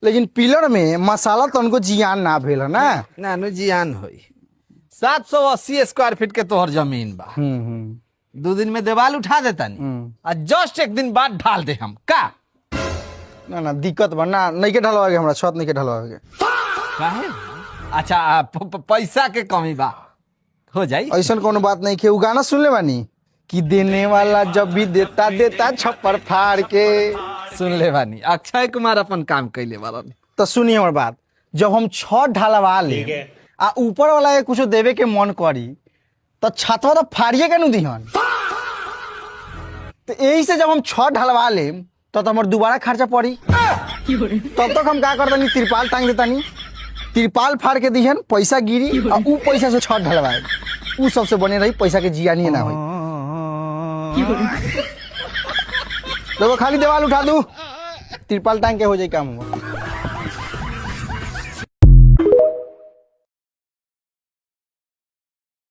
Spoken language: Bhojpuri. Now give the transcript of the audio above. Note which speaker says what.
Speaker 1: लेकिन पिलर में मसाला तनको जियान ना भेल है ना।
Speaker 2: ना नु जियान होई 780 स्क्वायर फीट के तोहर जमीन बा। 2 दिन में दीवार उठा देता नहीं और जस्ट 1 दिन बाद ढाल दे हम का।
Speaker 1: ना ना दिक्कत बा ना, नहीं के ढलवागे, हमरा छत नहीं के ढलवागे।
Speaker 2: काहे? अच्छा पैसा के कमी बा, हो जाई।
Speaker 1: ऐसा कोनो बात नहीं के। उ गाना सुन ले बानी कि देने वाला जब भी देता देता छप्पर फाड़ के।
Speaker 2: सुन ले बानी, अक्षय कुमार अपन काम कैले बारन।
Speaker 1: तो सुनिए हमार बात, जब हम छत ढलवा ले आ ऊपर वाला के कुछ देवे के मन करी तो छतवा तो फाड़िए के नु दिहन। तो यही से जब हम छत ढलवा ले तो हमार दोबारा खर्चा पड़ी। तब तक हम का करता तिरपाल टांग देता नहीं, तिरपाल फाड़ के दिहन, पैसा गिरी और उ पैसा से छत ढलवाए। उ सबसे बने रही, पैसा के जिया नहीं ना हो। देखो खाली दीवार उठा दू, तिरपाल टांग के हो जाए काम।